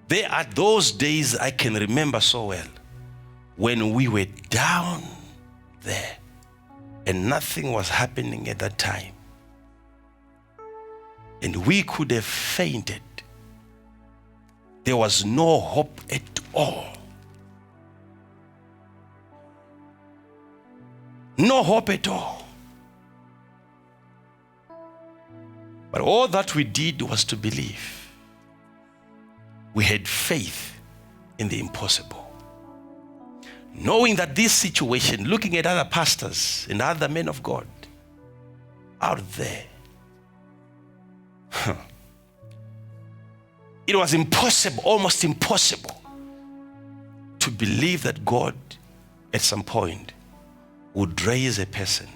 There are those days I can remember so well when we were down there and nothing was happening at that time. And we could have fainted. There was no hope at all. No hope at all. But all that we did was to believe. We had faith in the impossible. Knowing that this situation, looking at other pastors and other men of God out there, it was impossible, almost impossible, to believe that God at some point would raise a person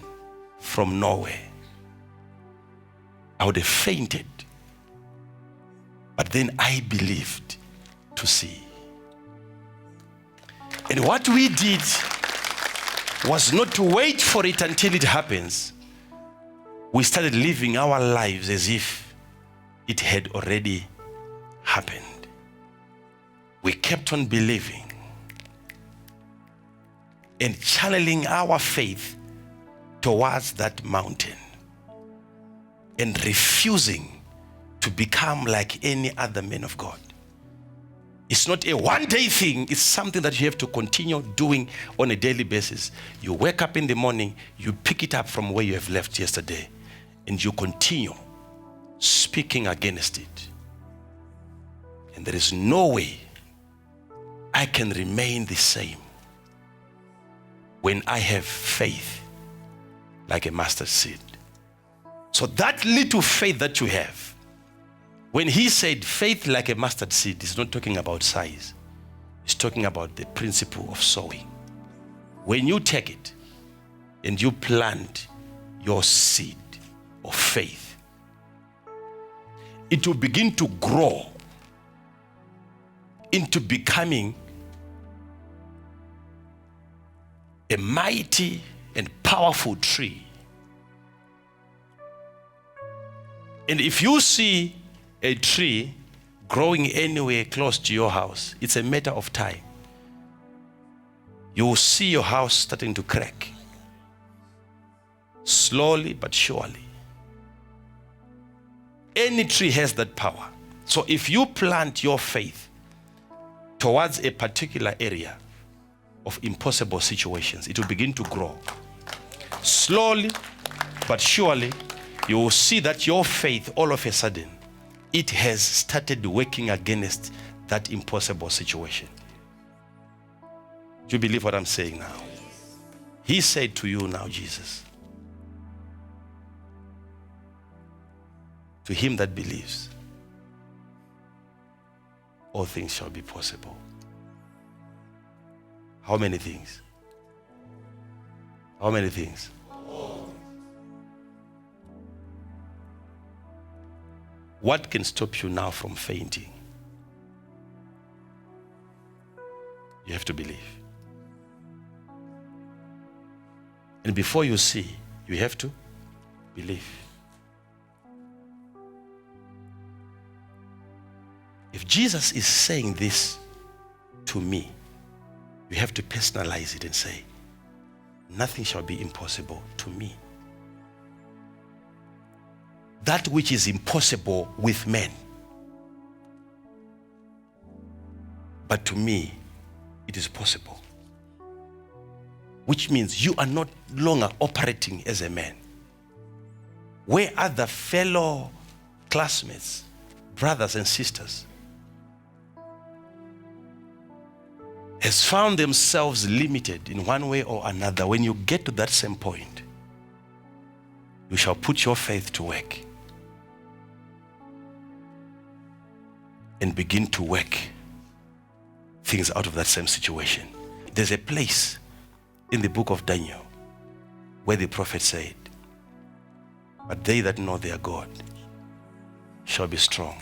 from nowhere. I would have fainted. But then I believed to see. And what we did was not to wait for it until it happens. We started living our lives as if it had already happened. We kept on believing and channeling our faith towards that mountain and refusing to become like any other man of God. It's not a one-day thing. It's something that you have to continue doing on a daily basis. You wake up in the morning, you pick it up from where you have left yesterday, and you continue speaking against it. And there is no way I can remain the same when I have faith like a mustard seed. So that little faith that you have, when he said faith like a mustard seed, he's not talking about size. He's talking about the principle of sowing. When you take it and you plant your seed of faith, it will begin to grow into becoming a mighty and powerful tree. And if you see a tree growing anywhere close to your house, it's a matter of time. You will see your house starting to crack. Slowly but surely. Any tree has that power. So if you plant your faith towards a particular area of impossible situations, it will begin to grow. Slowly but surely, you will see that your faith, all of a sudden, it has started working against that impossible situation. Do you believe what I'm saying now? He said to you now, Jesus, to him that believes, all things shall be possible. How many things? How many things? What can stop you now from fainting? You have to believe. And before you see, you have to believe. If Jesus is saying this to me, you have to personalize it and say, nothing shall be impossible to me. That which is impossible with men, but to me, it is possible. Which means you are not longer operating as a man. Where other fellow classmates, brothers and sisters, has found themselves limited in one way or another, when you get to that same point, you shall put your faith to work and begin to work things out of that same situation. There's a place in the book of Daniel where the prophet said, but they that know their God shall be strong,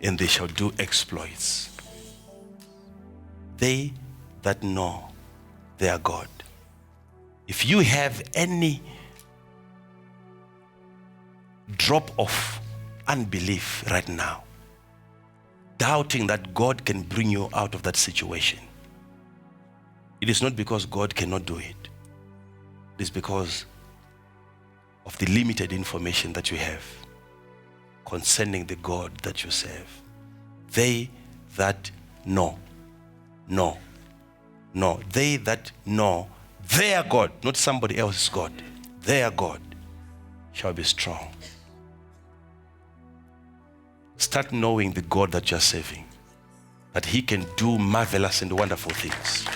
and they shall do exploits. They that know their God. If you have any drop of unbelief right now, doubting that God can bring you out of that situation, it is not because God cannot do it. It is because of the limited information that you have concerning the God that you serve. They that know. They that know their God, not somebody else's God, their God shall be strong. Start knowing the God that you're serving, that he can do marvelous and wonderful things.